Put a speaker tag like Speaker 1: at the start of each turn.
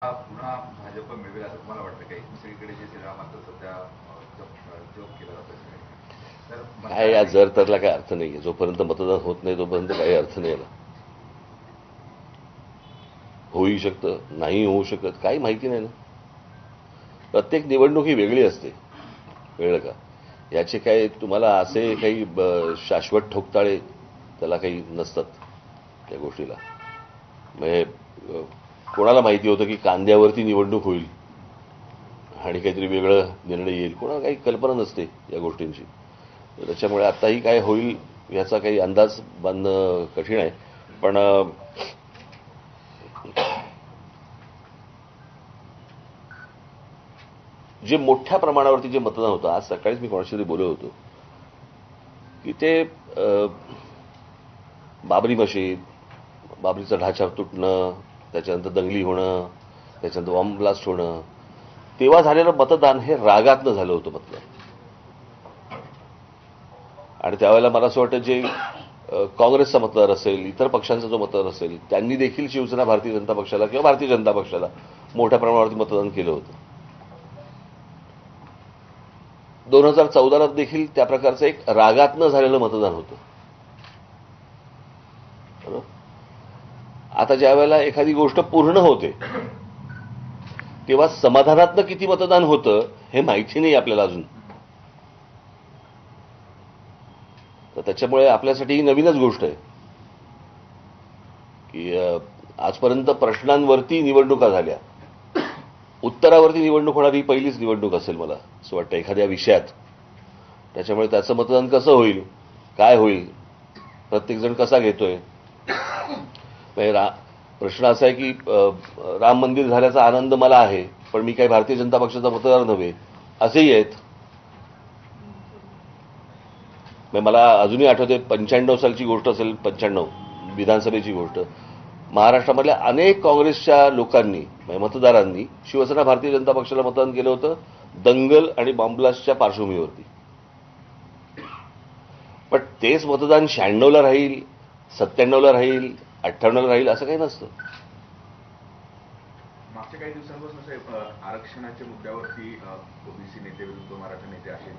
Speaker 1: पुन्हा भाजप मिळवेल असं तुम्हाला वाटतं काही दुसरीकडे जे श्रीरामाचं सध्या जोक केला जातो तर
Speaker 2: काय या जर तरला काही अर्थ नाहीये. जोपर्यंत मतदान होत नाही तोपर्यंत काही अर्थ नाही याला. होऊ शकतं, नाही होऊ शकत, काही माहिती नाही ना. प्रत्येक निवडणूक ही वेगळी असते, कळलं का? याचे काही तुम्हाला असे काही शाश्वत ठोकताळे त्याला काही नसतात त्या गोष्टीला. म्हणजे कोणाला माहिती होतं की कांद्यावरती निवडणूक होईल आणि काहीतरी वेगळं निर्णय येईल? कोणाला काही कल्पना नसते या गोष्टींची. त्याच्यामुळे आताही काय होईल याचा काही अंदाज बांधणं कठीण आहे. पण जे मोठ्या प्रमाणावरती जे मतदान होतं, आज सकाळीच मी कोणाशी तरी बोलत होतो की ते बाबरी मशीद, बाबरीचा ढाचा तुटणं, त्याच्यानंतर दंगली होणं, त्याच्यानंतर बॉम्ब ब्लास्ट होणं, तेव्हा झालेलं मतदान हे रागातनं झालं होतं मतदान. आणि त्यावेळेला मला असं वाटतं जे काँग्रेसचा मतदार असेल, इतर पक्षांचा जो मतदार असेल, त्यांनी देखील शिवसेना भारतीय जनता पक्षाला किंवा भारतीय जनता पक्षाला मोठ्या प्रमाणावरती मतदान केलं होतं. 2014 देखील त्या प्रकारचं एक रागातनं झालेलं मतदान होतं. आता ज्या वेळेला एखादी गोष्ट पूर्ण होते तेव्हा समाधानातनं किती मतदान होतं हे माहिती नाही आपल्याला अजून. तर त्याच्यामुळे आपल्यासाठी ही नवीनच गोष्ट आहे की आजपर्यंत प्रश्नांवरती निवडणुका झाल्या, उत्तरावरती निवडणूक होणारी पहिलीच निवडणूक असेल मला असं वाटतं एखाद्या विषयात. त्याच्यामुळे त्याचं मतदान कसं होईल, काय होईल, प्रत्येकजण कसा घेतोय. प्रश्न असा आहे की राम मंदिर झाल्याचा आनंद मला आहे, पण मी काही भारतीय जनता पक्षाचा मतदार नव्हे, असेही आहेत. मला अजूनही आठवते 95 सालची गोष्ट असेल, 95 विधानसभेची गोष्ट. महाराष्ट्रामधल्या अनेक काँग्रेसच्या लोकांनी, मतदारांनी शिवसेना भारतीय जनता पक्षाला मतदान केलं होतं दंगल आणि बॉम्बब्लास्टच्या पार्श्वभूमीवरती. पण तेच मतदान 96ला राहील, 97ला राहील, 98ला राहील असं काही नसतं.
Speaker 1: मागच्या काही दिवसांपासून आरक्षणाच्या मुद्द्यावरती ओबीसी नेते विरुद्ध मराठा नेते अशी